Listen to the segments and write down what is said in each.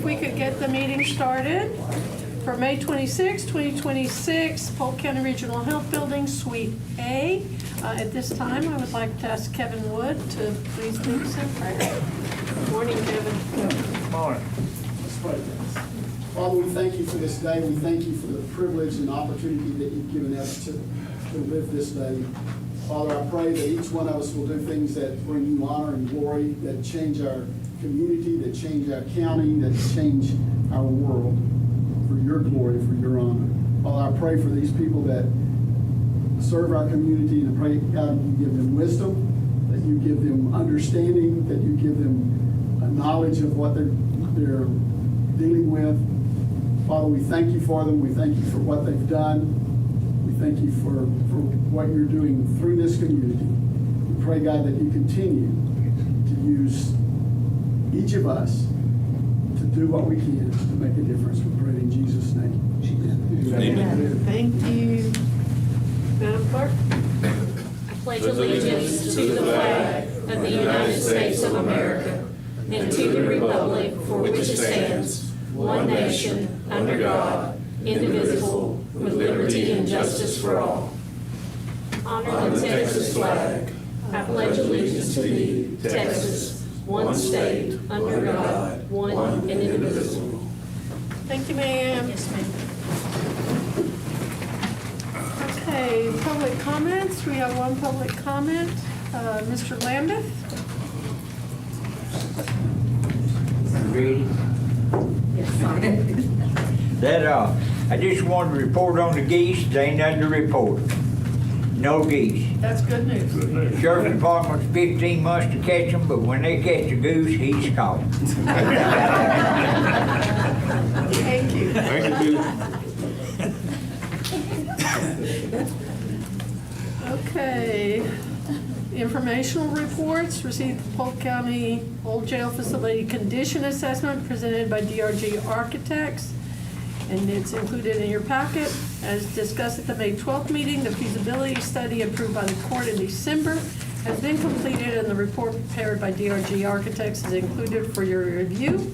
we could get the meeting started for May 26, 2026, Polk County Regional Health Building, Suite A. At this time, I would like to ask Kevin Wood to please lead us in prayer. Good morning, Kevin. Morning. Let's pray. Father, we thank you for this day. We thank you for the privilege and opportunity that you've given us to live this day. Father, I pray that each one of us will do things that bring you honor and glory, that change our community, that change our county, that change our world for your glory, for your honor. Father, I pray for these people that serve our community, and I pray, God, you give them wisdom, that you give them understanding, that you give them a knowledge of what they're dealing with. Father, we thank you for them. We thank you for what they've done. We thank you for what you're doing through this community. We pray, God, that you continue to use each of us to do what we can to make a difference. We pray in Jesus' name. Amen. Thank you. Madam Clerk? I pledge allegiance to the flag of the United States of America and to the republic for which it stands, one nation, under God, indivisible, with liberty and justice for all. Honor the Texas flag. I pledge allegiance to thee, Texas, one state, under God, one and indivisible. Thank you, ma'am. Yes, ma'am. Okay, public comments. We have one public comment. Mr. Lambeth? Ready? Yes, I just wanted to report on the geese. They ain't nothing to report. No geese. That's good news. Good news. Sheriff Department's 15 months to catch them, but when they catch a goose, he's caught. Thank you. Thank you. Okay. Informational reports. Received the Polk County Old Jail Facility Condition Assessment presented by DRG Architects, and it's included in your packet. As discussed at the May 12th meeting, the feasibility study approved by the court in December has been completed, and the report prepared by DRG Architects is included for your review.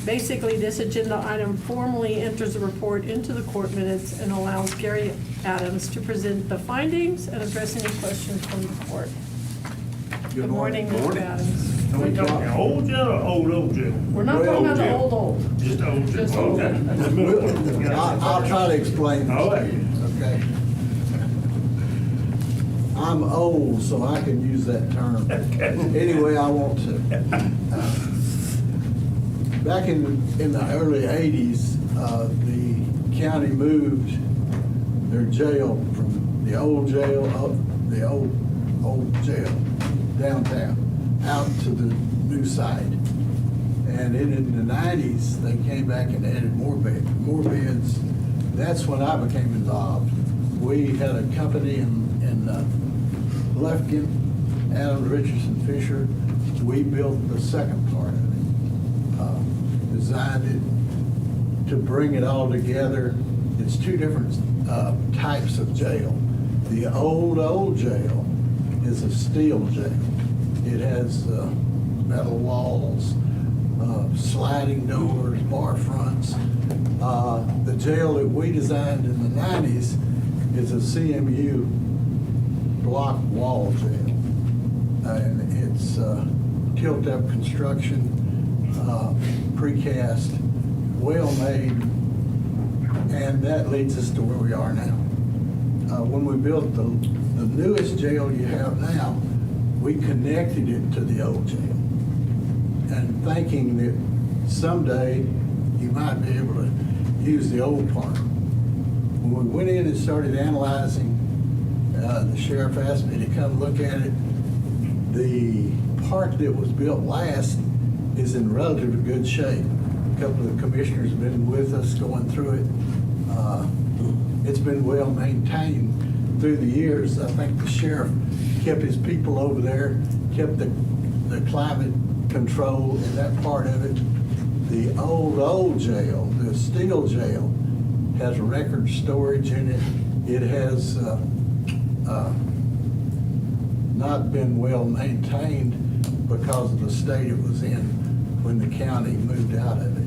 Basically, this agenda item formally enters the report into the court minutes and allows Gary Adams to present the findings and address any questions from the court. Good morning, Mr. Adams. Are we talking old jail or old jail? We're not talking about the jail. old. Just old jail. Just old. Okay. That's the middle one. I'll try to explain All right. this. Okay. I'm old, so I can use that term any way I want to. Back in the early 80s, the county moved their jail from the old jail up the old jail downtown out to the new site. And in the 90s, they came back and added more beds. That's when I became involved. We had a company in Lufkin, Adams, Richardson, Fisher. We built the second part of it, designed it to bring it all together. It's two different types of jail. The old jail is a steel jail. It has metal walls, sliding doors, bar fronts. The jail that we designed in the 90s is a CMU block wall jail. And it's tilt-up construction, precast, well-made, and that leads us to where we are now. When we built the newest jail you have now, we connected it to the old jail, and thinking that someday you might be able to use the old part. When we went in and started analyzing, the sheriff asked me to come look at it. The part that was built last is in relatively good shape. A couple of the commissioners have been with us going through it. It's been well maintained through the years. I think the sheriff kept his people over there, kept the climate control in that part of it. The old jail, the steel jail, has record storage in it. It has not been well maintained because of the state it was in when the county moved out of it.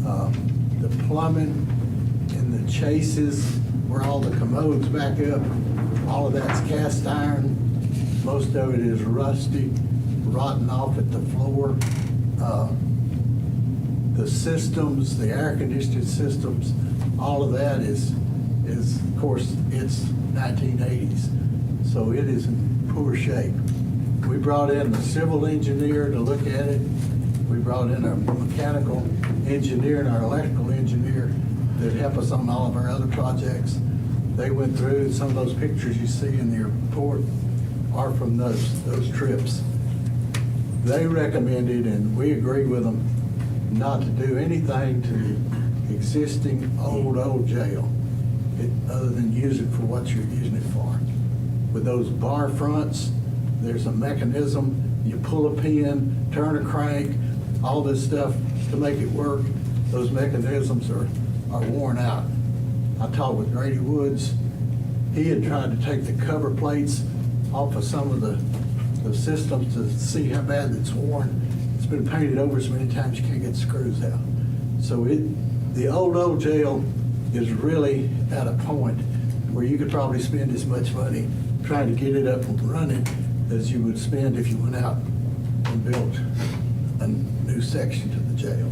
The plumbing and the chases, where all the commodes back up, all of that's cast iron. Most of it is rusty, rotting off at the floor. The systems, the air conditioning systems, all of that is, of course, it's 1980s. So it is in poor shape. We brought in a civil engineer to look at it. We brought in a mechanical engineer and our electrical engineer that help us on all of our other projects. They went through, some of those pictures you see in the report are from those trips. They recommended, and we agreed with them, not to do anything to the existing old jail, other than use it for what you're using it for. With those bar fronts, there's a mechanism, you pull a pin, turn a crank, all this stuff to make it work. Those mechanisms are worn out. I talked with Grady Woods. He had tried to take the cover plates off of some of the systems to see how bad it's worn. It's been painted over so many times you can't get the screws out. So the old jail is really at a point where you could probably spend as much money trying to get it up and running as you would spend if you went out and built a new section to the jail.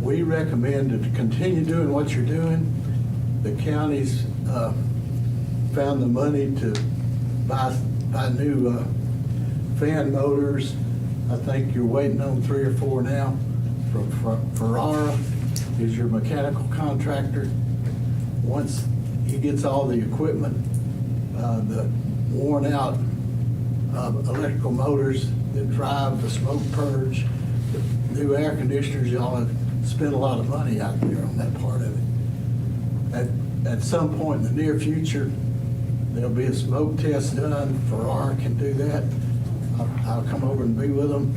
We recommend to continue doing what you're doing. The county's found the money to buy new fan motors. I think you're waiting on 3 or 4 now. From Ferrara is your mechanical contractor. Once he gets all the equipment, the worn out electrical motors that drive the smoke purge, the new air conditioners, y'all have spent a lot of money out there on that part of it. At some point in the near future, there'll be a smoke test done. Ferrara can do that. I'll come over and be with them,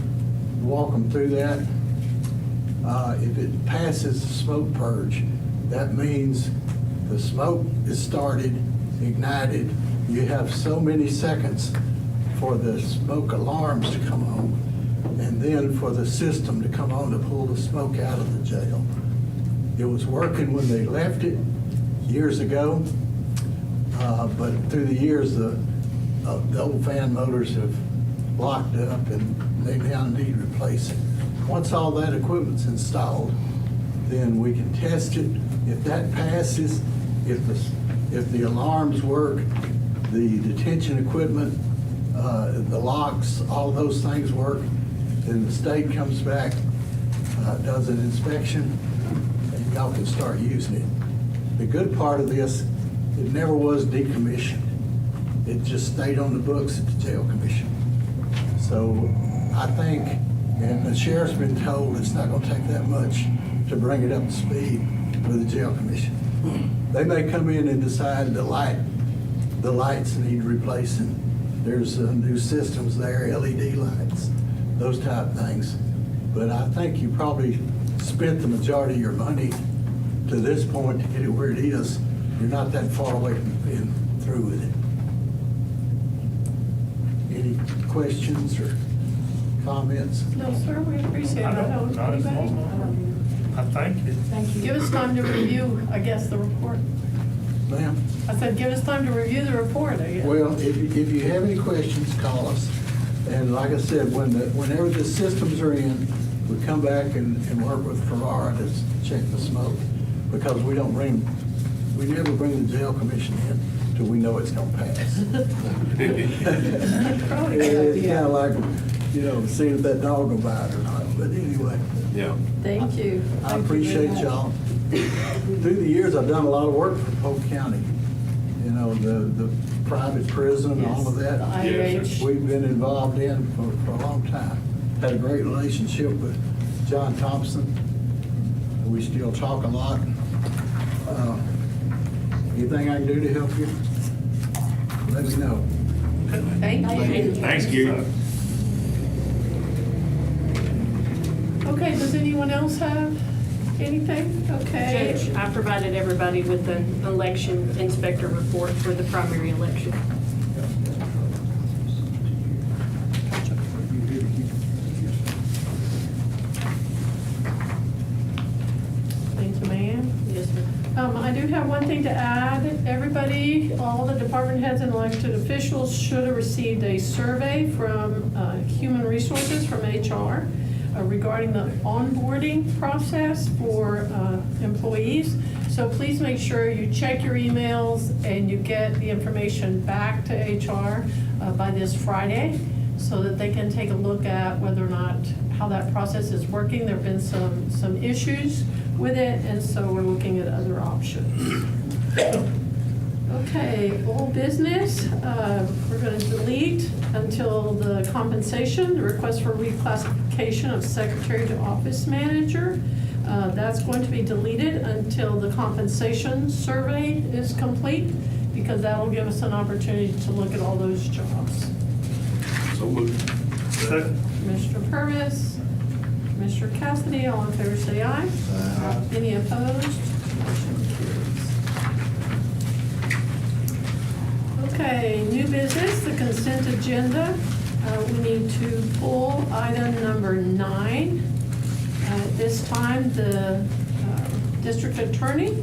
walk them through that. If it passes the smoke purge, that means the smoke is started, ignited. You have so many seconds for the smoke alarms to come on, and then for the system to come on to pull the smoke out of the jail. It was working when they left it years ago, but through the years, the old fan motors have locked up and they now need replacing. Once all that equipment's installed, then we can test it. If that passes, if the alarms work, the detention equipment, the locks, all those things work, then the state comes back, does an inspection, and y'all can start using it. The good part of this, it never was decommissioned. It just stayed on the books at the jail commission. So I think, and the sheriff's been told it's not gonna take that much to bring it up to speed with the jail commission. They may come in and decide the lights need replacing. There's new systems there, LED lights, those type of things. But I think you probably spent the majority of your money to this point to get it where it is. You're not that far away from being through with it. Any questions or comments? No, sir, we appreciate it. I don't, not as Anybody? long. I think it. Give us time to review, I guess, the report. Ma'am? I said, give us time to review the report, I guess. Well, if you have any questions, call us. And like I said, whenever the systems are in, we come back and work with Ferrara to check the smoke. Because we never bring the jail commission in till we know it's gonna pass. Probably a good It's idea. kinda like, seeing if that dog will bite or not, but anyway. Yeah. Thank you. I Thank you appreciate very much. y'all. Through the years, I've done a lot of work for Polk County. The private prison, all of that. The IH. We've been involved in for a long time. Had a great relationship with John Thompson. We still talk a lot. Anything I can do to help you, let me know. Thank you. Thanks, Gary. Okay, does anyone else have anything? Okay. Judge, I provided everybody with an election inspector report for the primary election. do have one thing to add. Everybody, all the department heads and elected officials should have received a survey from Human Resources, from HR, regarding the onboarding process for employees. So please make sure you check your emails and you get the information back to HR by this Friday so that they can take a look at whether or not how that process is working. There have been some issues with it, and so we're looking at other options. Okay, old business, we're going to delete until the compensation, the request for reclassification of secretary to office manager. That's going to be deleted until the compensation survey is complete, because that'll give us an opportunity to look at all those jobs. So moved. Second. Commissioner Purvis, Commissioner Cassidy, all in favor say aye. Aye. Any opposed? Motion carries. Okay, new business, the consent agenda. We need to pull item number 9. At this time, the district attorney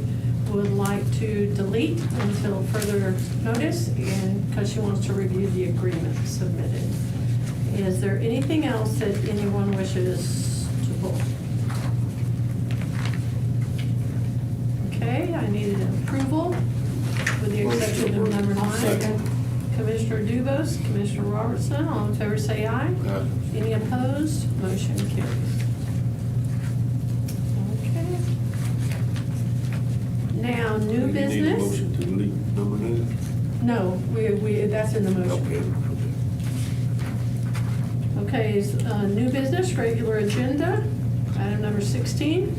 would like to delete until further notice, and because she wants to review the agreement submitted. Is there anything else that anyone wishes to pull? Okay, I need an approval with the exception of number 9. Second. Commissioner Dubus, Commissioner Robertson, all in favor say aye. Aye. Any opposed? Motion carries. Okay. Now, new You need a business? motion to delete number 9? No, that's in the motion. Okay. Okay, is, new business, regular agenda, item number 16.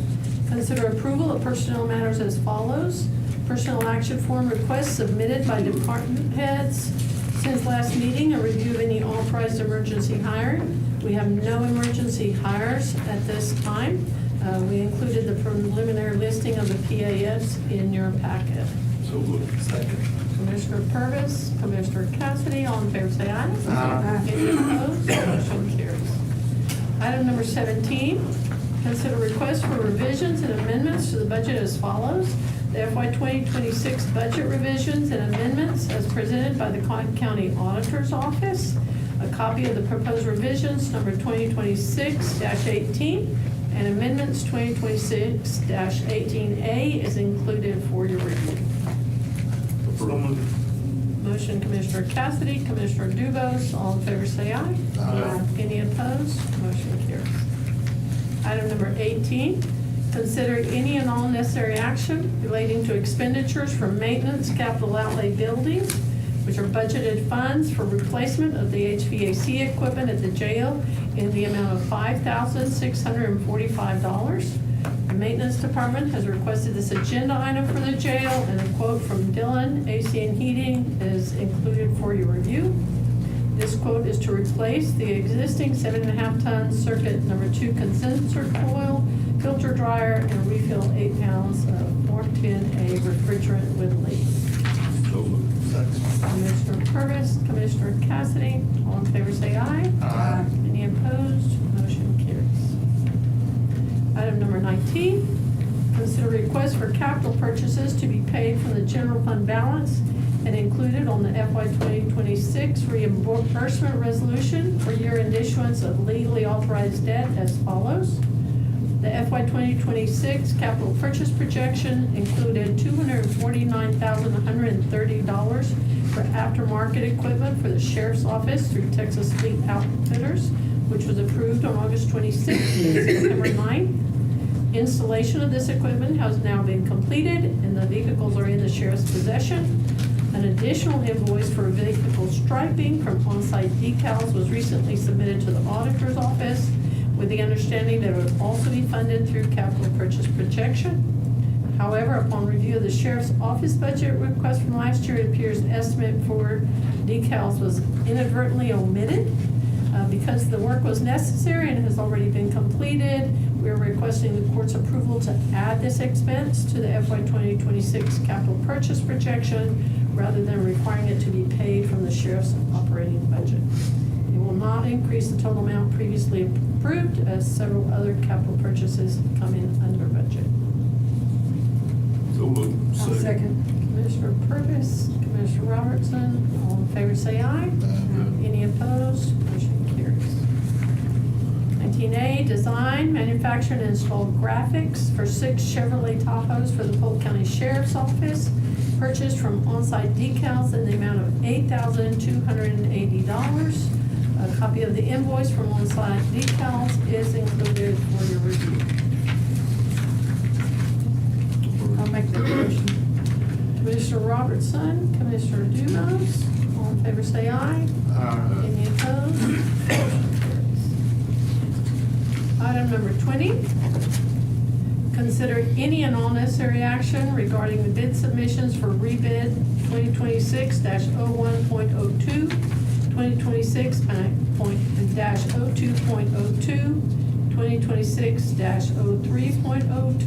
Consider approval of personnel matters as follows. Personnel action form requests submitted by department heads since last meeting, a review of any authorized emergency hiring. We have no emergency hires at this time. We included the preliminary listing of the PAS in your packet. So moved. Second. Commissioner Purvis, Commissioner Cassidy, all in favor say aye. Aye. Any opposed? Motion carries. Item number 17, consider request for revisions and amendments to the budget as follows. The FY 2026 budget revisions and amendments as presented by the Cotton County Auditor's Office. A copy of the proposed revisions, number 2026-18, and amendments 2026-18A is included for your review. So moved. Motion Commissioner Cassidy, Commissioner Dubos, all in favor say aye. Aye. Any opposed? Motion carries. Item number 18, consider any and all necessary action relating to expenditures for maintenance, capital outlay buildings, which are budgeted funds for replacement of the HVAC equipment at the jail in the amount of $5,645. The maintenance department has requested this agenda item for the jail, and a quote from Dillon AC and Heating is included for your review. This quote is to replace the existing 7.5-ton circuit number 2 condenser coil, filter dryer, and refill 8 pounds of 410A refrigerant with leak. So moved. Second. Commissioner Purvis, Commissioner Cassidy, all in favor say aye. Aye. Any opposed? Motion carries. Item number 19, consider request for capital purchases to be paid from the general fund balance and included on the FY 2026 reimbursement resolution for year-end issuance of legally authorized debt as follows. The FY 2026 capital purchase projection included $249,130 for aftermarket equipment for the Sheriff's Office through Texas Fleet Outfitters, which was approved on August 26th and September 9th. Installation of this equipment has now been completed and the vehicles are in the Sheriff's possession. An additional invoice for vehicle striping from on-site decals was recently submitted to the Auditor's Office with the understanding that it would also be funded through capital purchase projection. However, upon review of the Sheriff's Office budget request from last year, it appears the estimate for decals was inadvertently omitted. Because the work was necessary and has already been completed, we are requesting the court's approval to add this expense to the FY 2026 capital purchase projection rather than requiring it to be paid from the Sheriff's operating budget. It will not increase the total amount previously approved, as several other capital purchases come in under budget. So moved. Second. Commissioner Purvis, Commissioner Robertson, all in favor say aye. Any opposed? Motion carries. 19A, design, manufacture, and install graphics for 6 Chevrolet Tahoes for the Polk County Sheriff's Office, purchased from On-Site Decals in the amount of $8,280. A copy of the invoice from On-Site Decals is included for your review. I'll make the motion. Commissioner Robertson, Commissioner Dumas, all in favor say aye. Any opposed? Item number 20, consider any and all necessary action regarding the bid submissions for rebid 2026-01.02, 2026-02.02, 2026-03.02,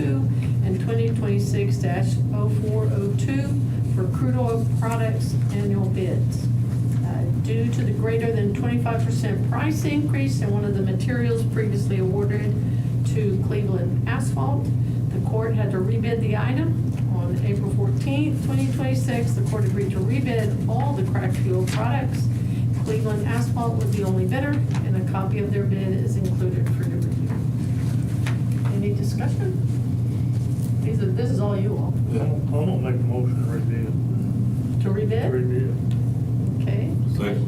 and 2026-0402 for crude oil products annual bids. Due to the greater than 25% price increase in one of the materials previously awarded to Cleveland Asphalt, the court had to rebid the item. On April 14th, 2026, the court agreed to rebid all the cracked fuel products. Cleveland Asphalt was the only bidder, and a copy of their bid is included for your review. Any discussion? This is all you all. I'm gonna make a motion to rebid. To rebid? Rebid. Okay. Second.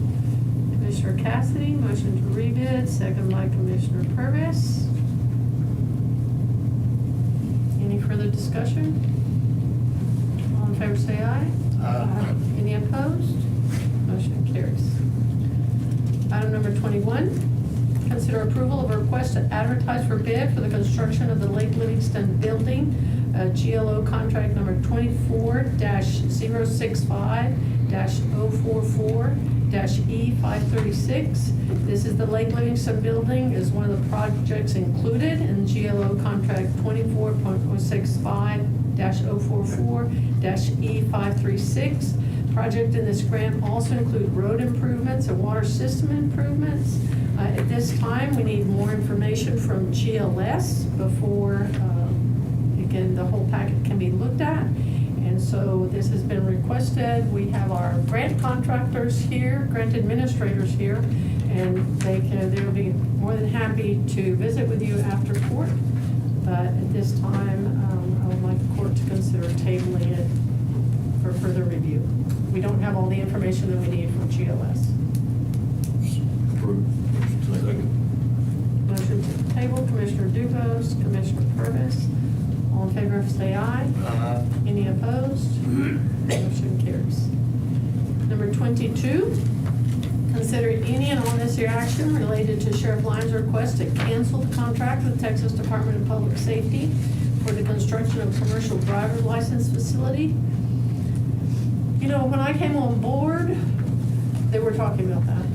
Commissioner Cassidy, motion to rebid, second by Commissioner Purvis. Any further discussion? All in favor say aye. Aye. Any opposed? Motion carries. Item number 21, consider approval of a request to advertise for bid for the construction of the Lake Livingston Building, GLO contract number 24-065-044-E536. This is the Lake Livingston Building, is one of the projects included in GLO contract 24.065-044-E536. Project in this grant also include road improvements and water system improvements. At this time, we need more information from GLS before, again, the whole packet can be looked at. And so this has been requested. We have our grant contractors here, grant administrators here, and they'll be more than happy to visit with you after court. But at this time, I would like the court to consider tabling it for further review. We don't have all the information that we need from GLS. Approved. Second. Motion to table, Commissioner Ducos, Commissioner Purvis. All in favor, say aye. Aye. Any opposed? Motion carries. Number 22, consider any and all necessary action related to Sheriff Lyons' request to cancel the contract with Texas Department of Public Safety for the construction of a commercial driver's license facility. You know, when I came on board, they were talking about that.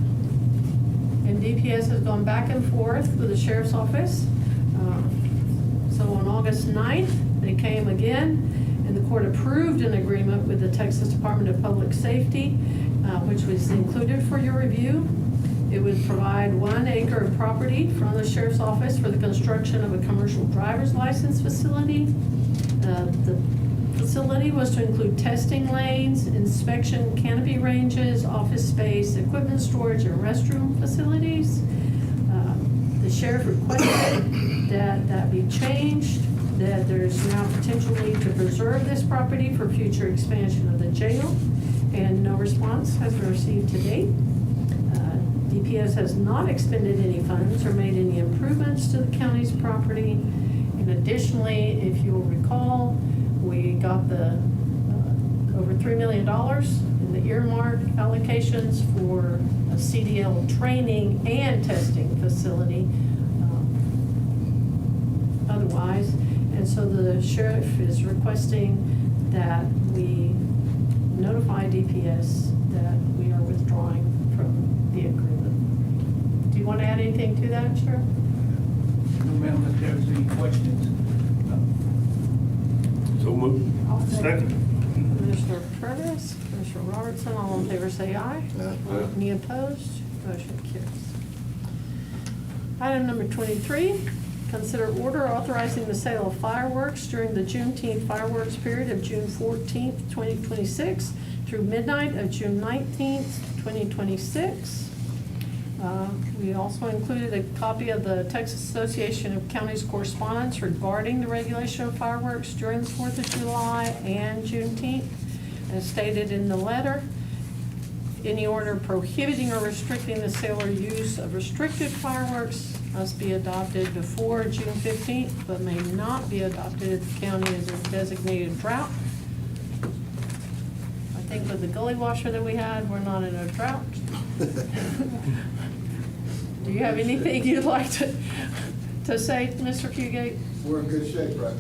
And DPS has gone back and forth with the sheriff's office. So on August 9th, they came again, and the court approved an agreement with the Texas Department of Public Safety, which was included for your review. It would provide 1 acre of property from the sheriff's office for the construction of a commercial driver's license facility. The facility was to include testing lanes, inspection canopy ranges, office space, equipment storage, and restroom facilities. The sheriff requested that be changed, that there's now potential need to preserve this property for future expansion of the jail, and no response has been received to date. DPS has not expended any funds or made any improvements to the county's property. And additionally, if you'll recall, we got the over $3 million in the earmark allocations for a CDL training and testing facility otherwise. And so the sheriff is requesting that we notify DPS that we are withdrawing from the agreement. Do you want to add anything to that, Sheriff? No, ma'am, if there's any questions. So moved. Second. Commissioner Purvis, Commissioner Robertson, all in favor say aye. Aye. Any opposed? Motion carries. Item number 23, Consider order authorizing the sale of fireworks during the Juneteenth fireworks period of June 14th, 2026 through midnight of June 19th, 2026. We also included a copy of the Texas Association of Counties correspondence regarding the regulation of fireworks during the 4th of July and Juneteenth, as stated in the letter. Any order prohibiting or restricting the sale or use of restricted fireworks must be adopted before June 15th, but may not be adopted if the county is a designated drought. I think with the gully washer that we had, we're not in a drought. Do you have anything you'd like to say, Mr. Fugate? We're in good shape right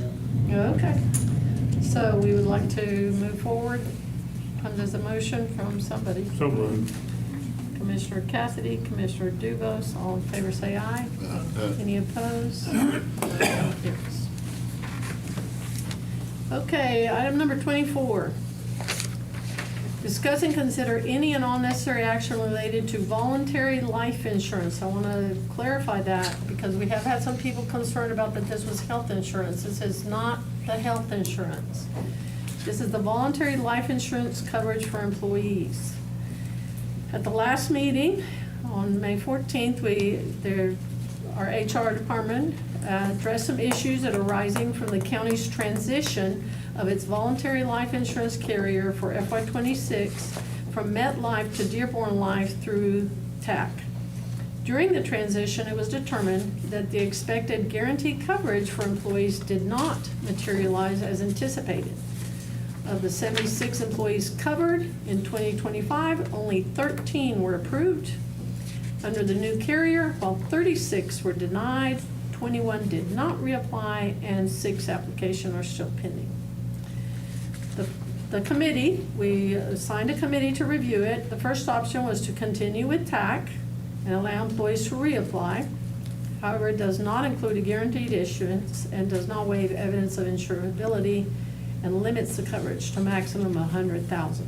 now. Okay. So we would like to move forward. There's a motion from somebody. So moved. Commissioner Cassidy, Commissioner Dubus, all in favor say aye. Any opposed? Carries. Okay, item number 24. Discuss and consider any and all necessary action related to voluntary life insurance. I want to clarify that because we have had some people concerned about that this was health insurance. This is not the health insurance. This is the voluntary life insurance coverage for employees. At the last meeting on May 14th, our HR department addressed some issues that are arising from the county's transition of its voluntary life insurance carrier for FY26 from MetLife to Dearborn Life through TAC. During the transition, it was determined that the expected guaranteed coverage for employees did not materialize as anticipated. Of the 76 employees covered in 2025, only 13 were approved under the new carrier, while 36 were denied, 21 did not reapply, and 6 applications are still pending. The committee, we assigned a committee to review it. The first option was to continue with TAC and allow employees to reapply. However, it does not include a guaranteed issuance and does not waive evidence of insurability and limits the coverage to maximum $100,000.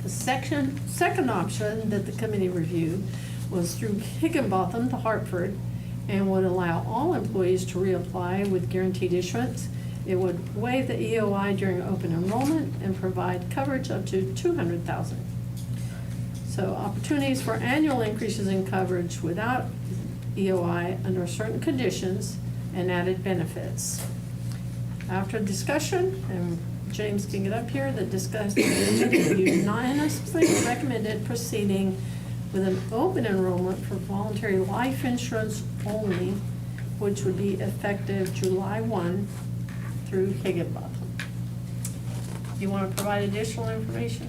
The second option that the committee reviewed was through Higginbotham to Hartford and would allow all employees to reapply with guaranteed issuance. It would waive the EOI during open enrollment and provide coverage up to $200,000. So opportunities for annual increases in coverage without EOI under certain conditions and added benefits. After discussion, and James can get up here, the discussion unanimously recommended proceeding with an open enrollment for voluntary life insurance only, which would be effective July 1 through Higginbotham. You want to provide additional information?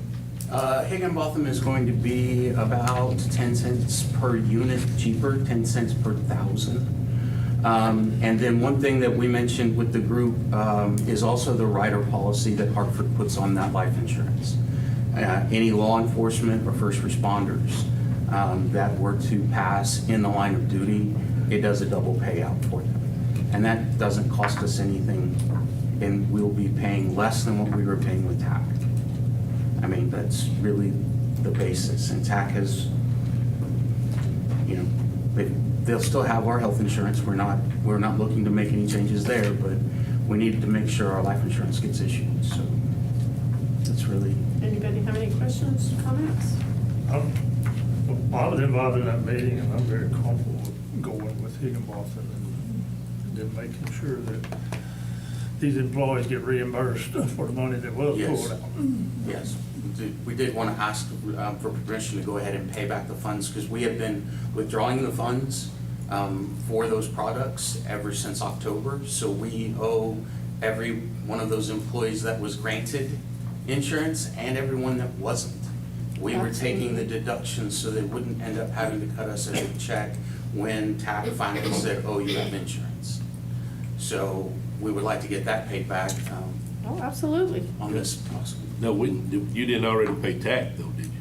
Higginbotham is going to be about 10 cents per unit cheaper, 10 cents per thousand. And then one thing that we mentioned with the group is also the rider policy that Hartford puts on that life insurance. Any law enforcement or first responders that were to pass in the line of duty, it does a double payout for them. And that doesn't cost us anything, and we'll be paying less than what we were paying with TAC. I mean, that's really the basis. And TAC has, you know, they'll still have our health insurance. We're not looking to make any changes there, but we need to make sure our life insurance gets issued. So that's really. Anybody have any questions, comments? I was involved in that meeting, and I'm very comfortable with going with Higginbotham and then making sure that these employees get reimbursed for the money that was pulled out. Yes, we did want to ask for permission to go ahead and pay back the funds because we have been withdrawing the funds for those products ever since October. So we owe every one of those employees that was granted insurance and everyone that wasn't. We were taking the deductions so they wouldn't end up having to cut us a big check when TAC finally said, oh, you have insurance. So we would like to get that paid back Oh, absolutely. on this possible. No, you didn't already pay tax though, did you?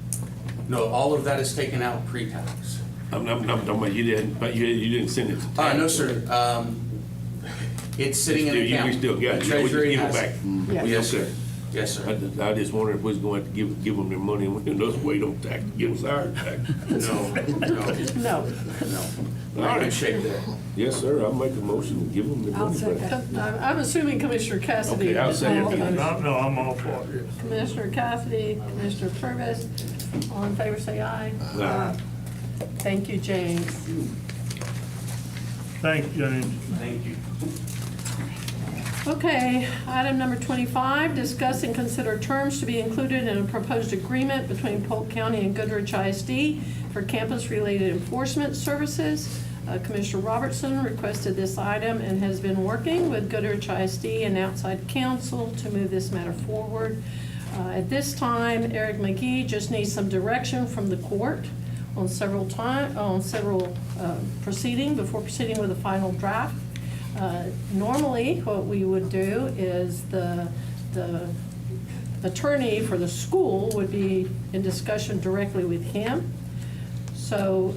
No, all of that is taken out pre-tax. I'm talking about you didn't send it to tax. No, sir. It's sitting in the account. We still got it. The Treasury We give it has back. Yes, sir. Yes, sir. I just wondered if we was going to give them their money and we just wait on tax, give us our tax. No, no, No. no. We're in good shape there. Yes, sir, I'll make a motion to give them their I'll money back. second. I'm assuming Commissioner Cassidy. Okay, I'll is second. making the motion. No, I'm all for it, yes. Commissioner Cassidy, Commissioner Purvis, all in favor say aye. Aye. Thank you, James. Thank you, James. Thank you. Okay, item number 25, discuss and consider terms to be included in a proposed agreement between Polk County and Goodrich ISD for campus-related enforcement services. Commissioner Robertson requested this item and has been working with Goodrich ISD and outside counsel to move this matter forward. At this time, Eric McGee just needs some direction from the court on several proceeding before proceeding with a final draft. Normally, what we would do is the attorney for the school would be in discussion directly with him. So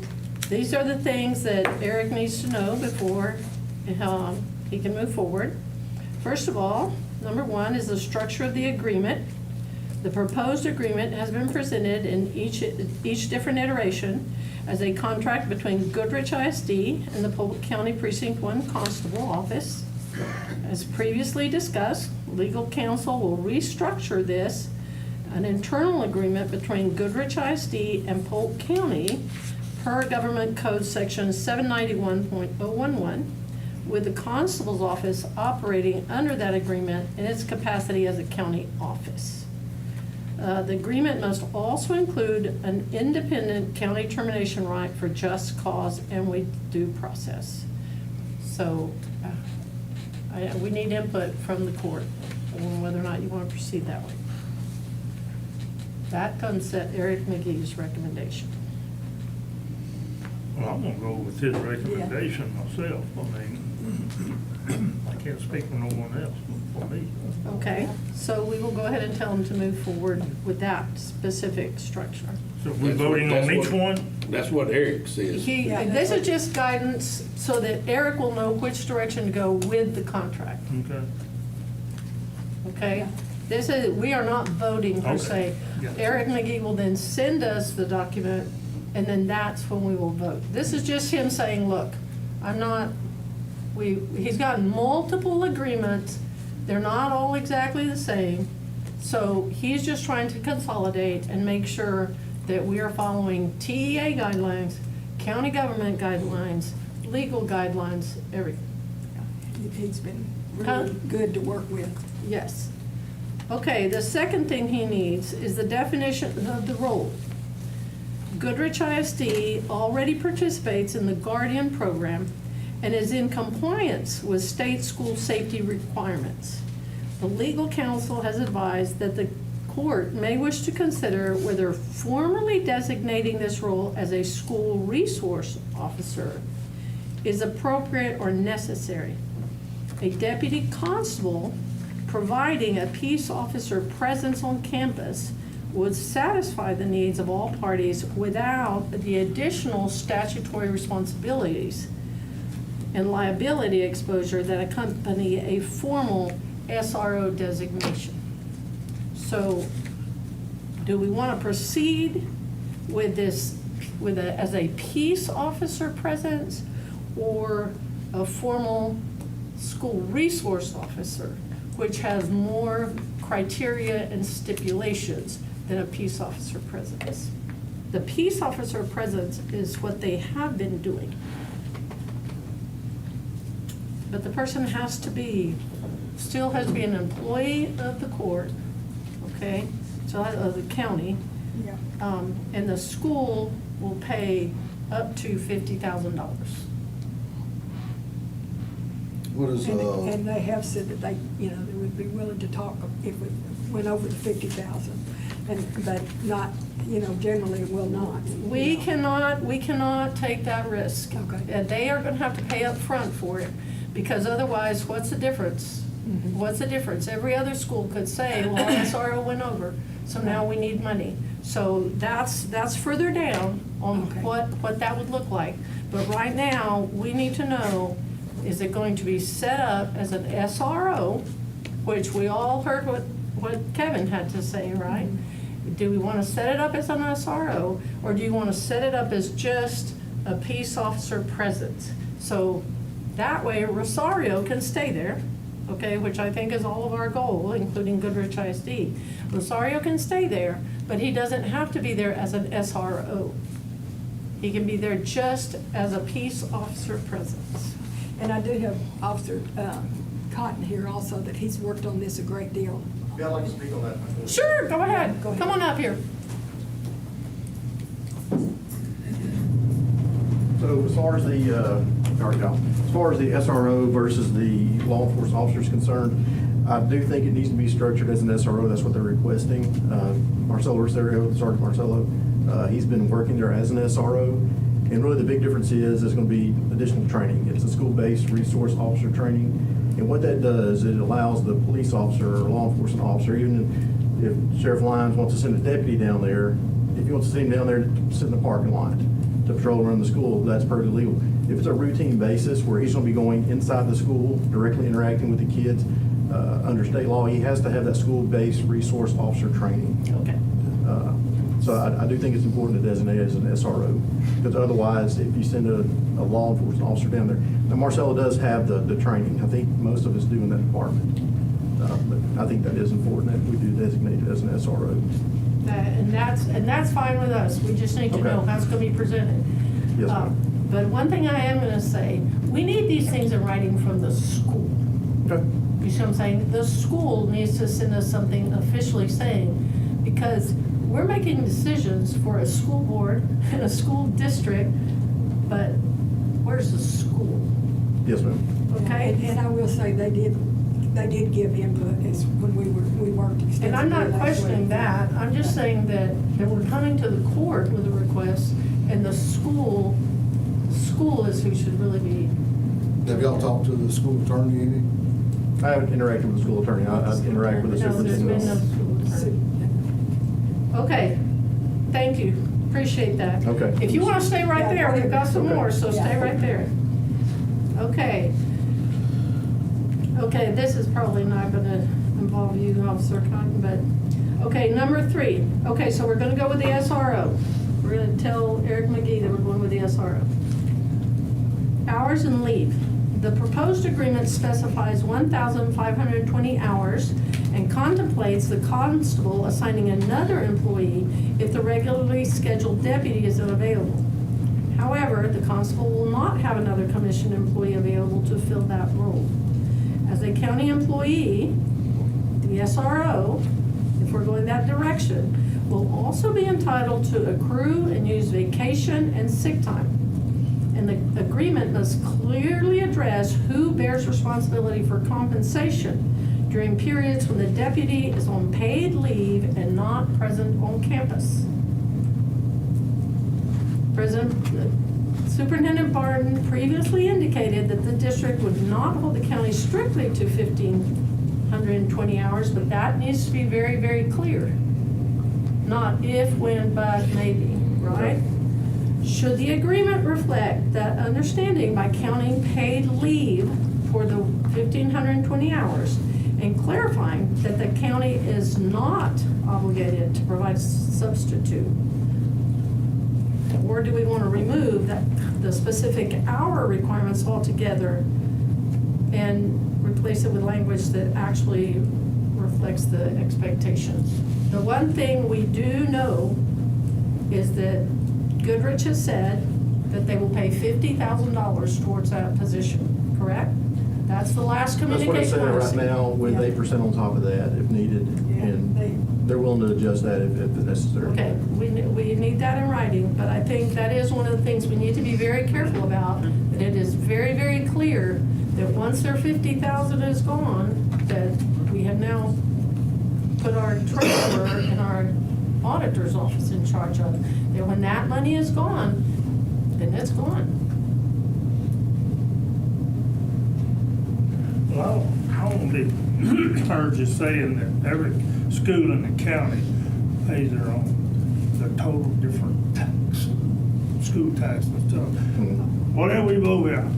these are the things that Eric needs to know before he can move forward. First of all, number one is the structure of the agreement. The proposed agreement has been presented in each different iteration as a contract between Goodrich ISD and the Polk County Precinct 1 Constable Office. As previously discussed, legal counsel will restructure this, an internal agreement between Goodrich ISD and Polk County per Government Code Section 791.011, with the Constable's Office operating under that agreement in its capacity as a county office. The agreement must also include an independent county termination right for just cause and with due process. So we need input from the court on whether or not you want to proceed that way. That comes at Eric McGee's recommendation. Well, I'm gonna go with his recommendation myself. I mean, I can't speak for no one else, for me. Okay, so we will go ahead and tell them to move forward with that specific structure. So we're voting on each one? That's what Eric says. This is just guidance so that Eric will know which direction to go with the contract, Okay. okay? This is, we are not voting per Okay, se. gotcha. Eric McGee will then send us the document, and then that's when we will vote. This is just him saying, look, he's gotten multiple agreements. They're not all exactly the same. So he's just trying to consolidate and make sure that we are following TEA guidelines, county government guidelines, legal guidelines, everything. He's been Huh? really good to work with. Yes. Okay, the second thing he needs is the definition of the role. Goodrich ISD already participates in the Guardian program and is in compliance with state school safety requirements. The legal counsel has advised that the court may wish to consider whether formally designating this role as a school resource officer is appropriate or necessary. A deputy constable providing a peace officer presence on campus would satisfy the needs of all parties without the additional statutory responsibilities and liability exposure that accompany a formal SRO designation. So, do we want to proceed with this as a peace officer presence or a formal school resource officer, which has more criteria and stipulations than a peace officer presence? The peace officer presence is what they have been doing. But the person still has to be an employee of the court, okay, so of the county. Yeah. And the school will pay up to $50,000. What is, And they have said that they would be willing to talk if it went over the 50,000. But not, generally it will not. We cannot take that risk. Okay. And they are gonna have to pay up front for it, because otherwise, what's the difference? Mm-hmm. What's the difference? Every other school could say, well, SRO went over, so now we need money. So that's further down on Okay. what that would look like. But right now, we need to know, is it going to be set up as an SRO, which we all heard what what Kevin had to say, right? Do we want to set it up as an SRO, or do you want to set it up as just a peace officer presence? So that way Rosario can stay there, okay, which I think is all of our goal, including Goodrich ISD. Rosario can stay there, but he doesn't have to be there as an SRO. He can be there just as a peace officer presence. And I do have Officer Cotton here also, that he's worked on this a great deal. Yeah, I'd like to speak on that. Sure, go ahead. Go ahead. Come on up here. So as far as the SRO versus the law enforcement officer is concerned, I do think it needs to be structured as an SRO. That's what they're requesting. Marcelo Rosario, Sergeant Marcelo, he's been working there as an SRO. And really the big difference is there's going to be additional training. It's a school-based resource officer training. And what that does, it allows the police officer or law enforcement officer, even if Sheriff Lyons wants to send a deputy down there, if he wants to send him down there to sit in the parking lot to patrol around the school, that's perfectly legal. If it's a routine basis where he's going to be going inside the school, directly interacting with the kids, under state law, he has to have that school-based resource officer training. Okay. So I do think it's important to designate it as an SRO, because otherwise, if you send a law enforcement officer down there, now Marcelo does have the training. I think most of us do in that department. But I think that is important that we do designate it as an SRO. And that's fine with us. We just need to know Okay. how it's going to be presented. Yes, ma'am. But one thing I am going to say, we need these things in writing from the school. Okay. You see what I'm saying? The school needs to send us something officially saying, because we're making decisions for a school board and a school district, but where's the school? Yes, ma'am. Okay? And I will say, they did give input as when we worked extensively. And I'm not last questioning week. that. I'm just saying that we're coming to the court with a request, and the school is who should really be. Have y'all talked to the school attorney any? I haven't interacted with the school attorney. I've interacted with the No, there's been no superintendent. school attorney. Okay, thank you, appreciate that. Okay. If you want to stay right there, we've got some Okay. more, so stay right there. Okay. Okay, this is probably not gonna involve you, Officer Cotton, but, okay, number 3. Okay, so we're gonna go with the SRO. We're gonna tell Eric McGee that we're going with the SRO. Hours and leave. The proposed agreement specifies 1,520 hours and contemplates the constable assigning another employee if the regularly scheduled deputy is unavailable. However, the constable will not have another commissioned employee available to fill that role. As a county employee, the SRO, if we're going that direction, will also be entitled to accrue and use vacation and sick time. And the agreement must clearly address who bears responsibility for compensation during periods when the deputy is on paid leave and not present on campus. Superintendent Barton previously indicated that the district would not hold the county strictly to 1,520 hours, but that needs to be very, very clear. Not if, when, but, maybe, right? Should the agreement reflect that understanding by counting paid leave for the 1,520 hours and clarifying that the county is not obligated to provide substitute? Or do we want to remove the specific hour requirements altogether and replace it with language that actually reflects the expectations? The one thing we do know is that Goodrich has said that they will pay $50,000 towards that position, correct? That's the last That's what it's communication saying I right received. now, with Yeah. 8% on top of that if needed. Yeah, And they're willing to adjust that if necessary. Okay, we need that in writing, but I think that is one of the things we need to be very careful about, that it is very, very clear that once their 50,000 is gone, that we have now put our treasurer and our auditor's office in charge of, that when that money is gone, then it's gone. Well, I won't be heard just saying that every school in the county pays their own, their total different tax, school tax and stuff. Whatever we vote out,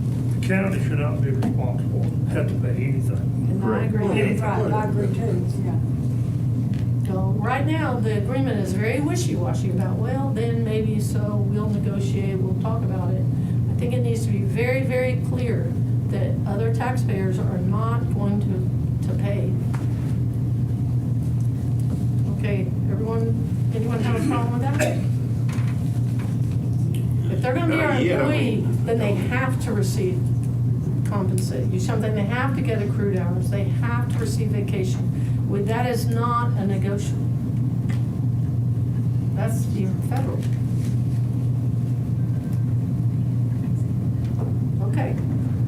the county should not be responsible, have to pay anything. And I agree, Correct. right, I agree too, yeah. No, right now, the agreement is very wishy-washy about, well, then maybe so, we'll negotiate, we'll talk about it. I think it needs to be very, very clear that other taxpayers are not going to pay. Okay, anyone have a problem with that? If they're gonna be our Yeah. employee, then they have to receive compensate. Something, they have to get accrued hours, they have to receive vacation. That is not a negotiable. That's even federal. Okay,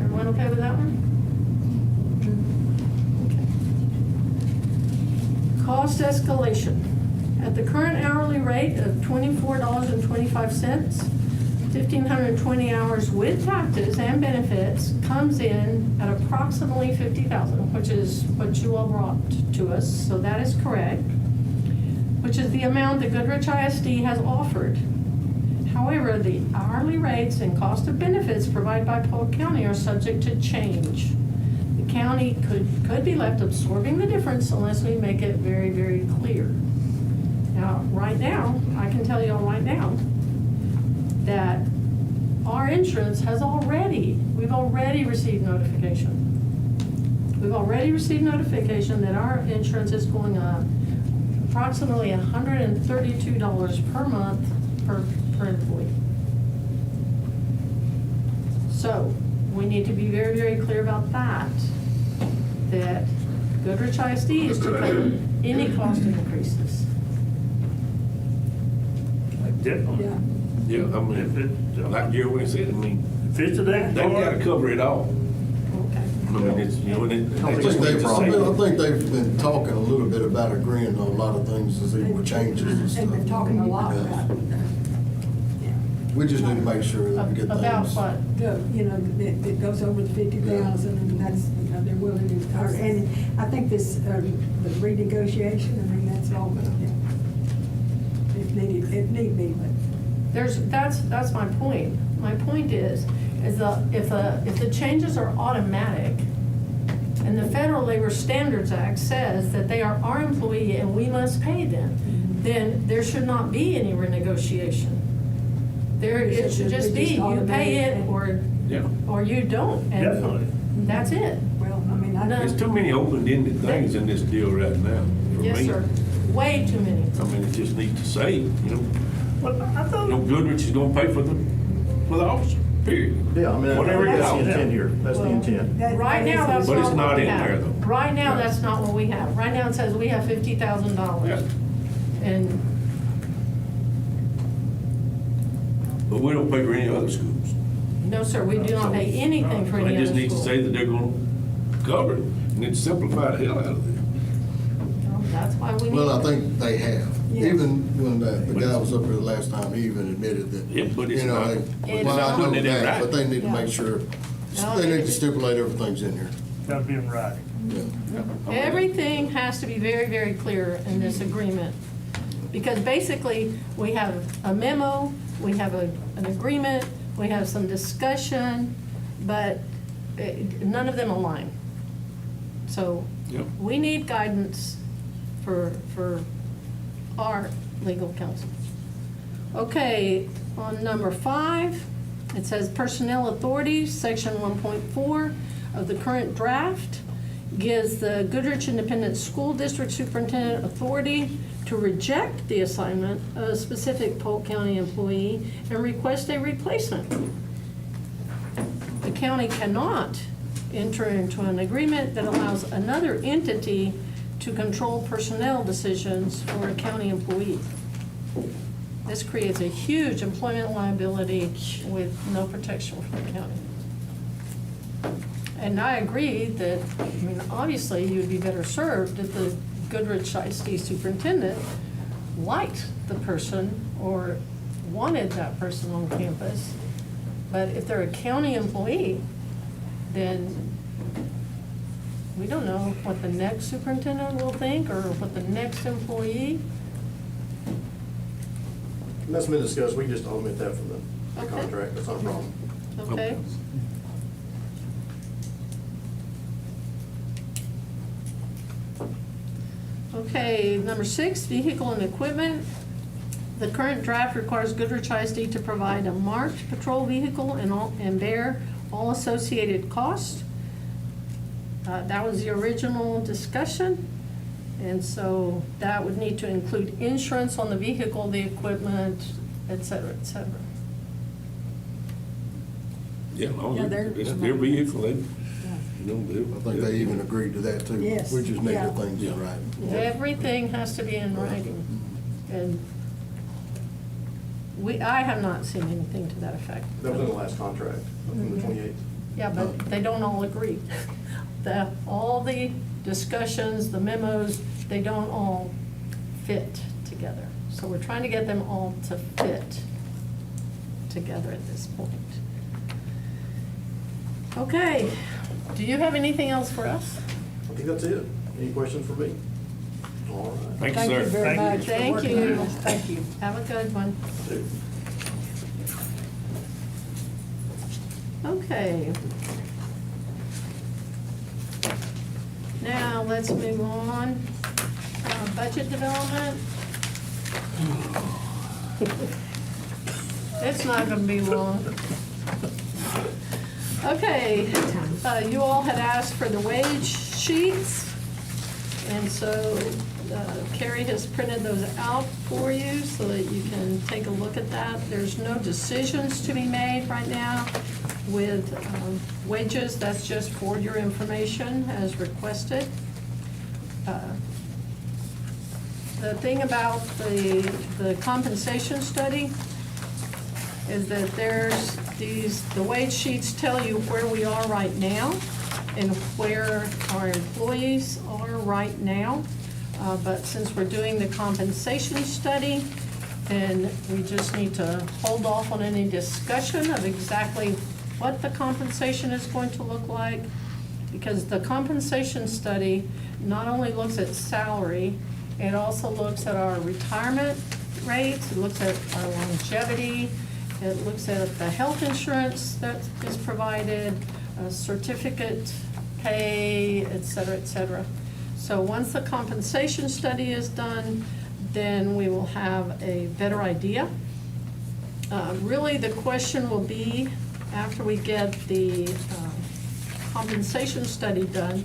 everyone okay with that one? Okay. Cost escalation. At the current hourly rate of $24.25, 1,520 hours with taxes and benefits comes in at approximately $50,000, which is what you all brought to us, so that is correct, which is the amount that Goodrich ISD has offered. However, the hourly rates and cost of benefits provided by Polk County are subject to change. The county could be left absorbing the difference unless we make it very, very clear. Now, right now, I can tell you all right now, that our insurance we've already received notification. We've already received notification that our insurance is going up approximately $132 per month per employee. So, we need to be very, very clear about that Goodrich ISD is to cover any cost increases. Definitely. Yeah. Yeah, I mean, like Jerry said, I mean, If it's to that they gotta part, cover it all. Okay. I mean, it's, you know, and it. I I they think just need to say- I think they've been talking a little bit about agreeing on a lot of things as they were changes and stuff. They've been talking a lot Yeah. about, We just need to make sure that we get things. About what? that goes over the 50,000, and that's, they're willing to, and I think this, the renegotiation, I mean, that's all gonna, if need be, but. That's my point. My point is if the changes are automatic, and the Federal Labor Standards Act says that they are our employee and we must pay them, then there should not be any renegotiation. It should just be, you pay it Yeah. or you don't. And definitely. that's it. Well, I mean, There's too many open-ended things in this deal right now, for me. Yes, sir. Way too many. I mean, it just needs to say, you know, Well, I thought, Goodrich is gonna pay for the officer, period. Yeah, I mean, Whatever it that's the is. intent here. That's the intent. Right now, that's But it's not not what we in have. there, though. Right now, that's not what we have. Right now, it says we have $50,000. Yeah. And But we don't pay for any other schools. no, sir, we do not pay anything for They any just other need to school. say that they're gonna cover it, and then simplify the hell out of it. No, that's why we need. Well, I think they have. Yes. Even when the guy was up here the last time, he even admitted that. Yeah, but it's you know, not- they- It's well, I not know putting it in that, writing. but they need to Yeah. make sure, No, they need it- to stipulate everything's in here. gotta be in writing. Yeah. Everything has to be very, very clear in this agreement. Because basically, we have a memo, we have an agreement, we have some discussion, but none of them align. So Yep. we need guidance for our legal counsel. Okay, on number 5, it says Personnel Authorities, Section 1.4 of the current draft gives the Goodrich Independent School District Superintendent authority to reject the assignment of a specific Polk County employee and request a replacement. The county cannot enter into an agreement that allows another entity to control personnel decisions for a county employee. This creates a huge employment liability with no protection from the county. And I agree that, I mean, obviously, you'd be better served if the Goodrich ISD superintendent liked the person or wanted that person on campus. But if they're a county employee, then we don't know what the next superintendent will think or what the next employee. And that's been discussed. We can just omit that from the Okay. contract. That's not a problem. Okay? Okay, number 6, vehicle and equipment. The current draft requires Goodrich ISD to provide a marked patrol vehicle and bear all associated costs. That was the original discussion, and so that would need to include insurance on the vehicle, the equipment, et cetera, et cetera. Yeah, long Yeah, as they're- it's their vehicle, they, I think they even agreed to that too. Yes, We just need yeah. the things Yeah. right. Everything has to be in writing, and I have not seen anything to that effect. That was in the last contract, from the 28th. Yeah, but they don't all agree. All the discussions, the memos, they don't all fit together. So we're trying to get them all to fit together at this point. Okay, do you have anything else for us? I think that's it. Any questions for me? All right. thank you, sir. very Thank you. much. for Thank working you. on this. Thank you. Have a good one. Okay. Now, let's move on. Budget development. It's not gonna be long. Okay, you all had asked for the wage sheets, and so Carrie has printed those out for you so that you can take a look at that. There's no decisions to be made right now with wages. That's just for your information as requested. The thing about the compensation study is that there's the wage sheets tell you where we are right now and where our employees are right now. But since we're doing the compensation study, then we just need to hold off on any discussion of exactly what the compensation is going to look like, because the compensation study not only looks at salary, it also looks at our retirement rates, it looks at our longevity, it looks at the health insurance that is provided, certificate pay, et cetera, et cetera. So once the compensation study is done, then we will have a better idea. Really, the question will be, after we get the compensation study done,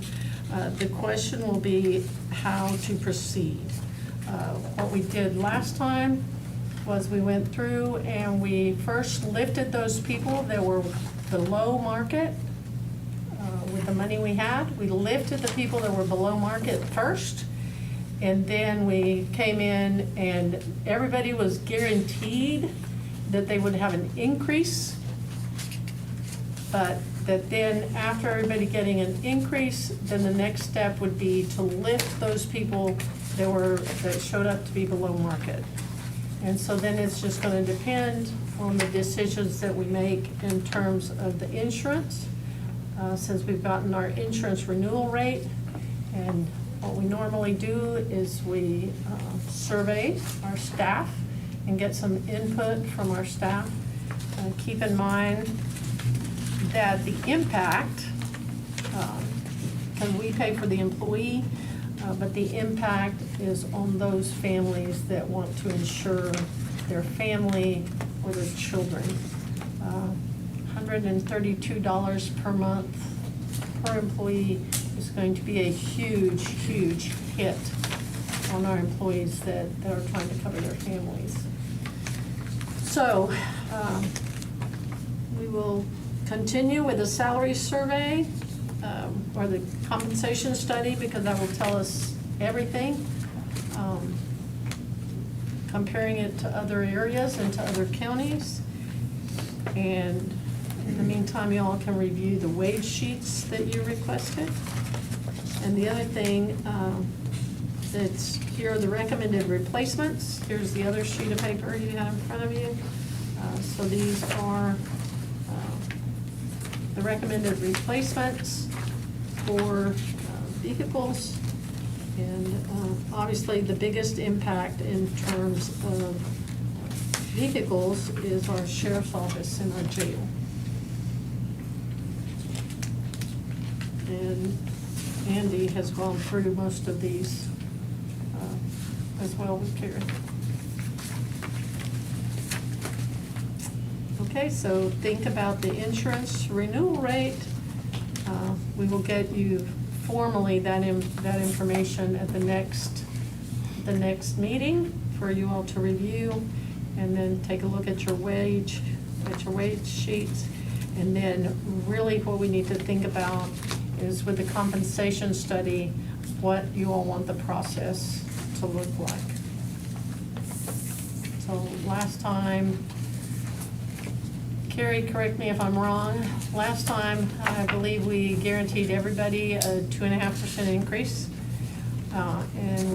the question will be how to proceed. What we did last time was we went through and we first lifted those people that were below market with the money we had. We lifted the people that were below market first, and then we came in and everybody was guaranteed that they would have an increase, but that then after everybody getting an increase, then the next step would be to lift those people that showed up to be below market. And so then it's just gonna depend on the decisions that we make in terms of the insurance, since we've gotten our insurance renewal rate. And what we normally do is we survey our staff and get some input from our staff. Keep in mind that the impact, because we pay for the employee, but the impact is on those families that want to insure their family or their children. $132 per month per employee is going to be a huge, huge hit on our employees that are trying to cover their families. So we will continue with the salary survey or the compensation study, because that will tell us everything. Comparing it to other areas and to other counties. And in the meantime, you all can review the wage sheets that you requested. And the other thing that's here are the recommended replacements. Here's the other sheet of paper you have in front of you. So these are the recommended replacements for vehicles. And obviously, the biggest impact in terms of vehicles is our sheriff's office and our jail. And Andy has gone through most of these as well with Carrie. Okay, so think about the insurance renewal rate. We will get you formally that information at the next meeting for you all to review, and then take a look at your wage sheets. And then really what we need to think about is with the compensation study, what you all want the process to look like. So last time, Carrie, correct me if I'm wrong, last time, I believe we guaranteed everybody a 2.5% increase. And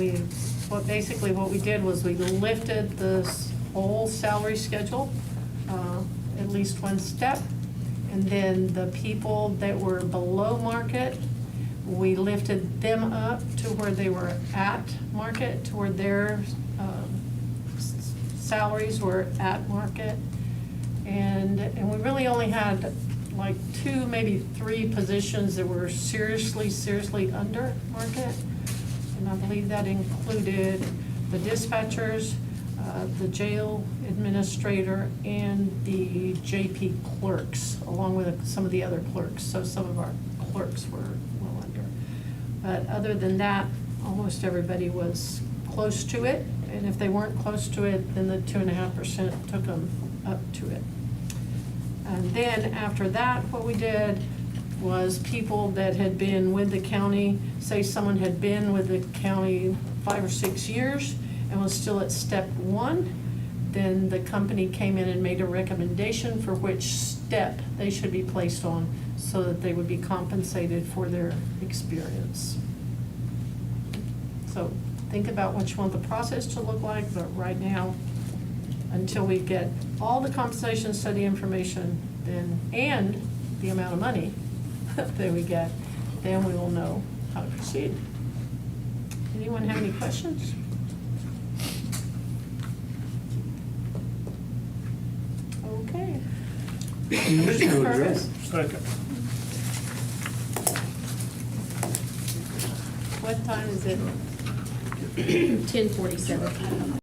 basically what we did was we lifted this whole salary schedule, at least one step. And then the people that were below market, we lifted them up to where they were at market, to where their salaries were at market. And we really only had like 2, maybe 3 positions that were seriously under market. And I believe that included the dispatchers, the jail administrator, and the JP clerks, along with some of the other clerks. So some of our clerks were well under. But other than that, almost everybody was close to it. And if they weren't close to it, then the 2.5% took them up to it. And then after that, what we did was people that had been with the county, say someone had been with the county 5 or 6 years and was still at step 1, then the company came in and made a recommendation for which step they should be placed on so that they would be compensated for their experience. So think about what you want the process to look like, but right now, until we get all the compensation study information and the amount of money that we get, then we will know how to proceed. Anyone have any questions? Okay. Commissioner Purvis? Second. What time is it? 10:47.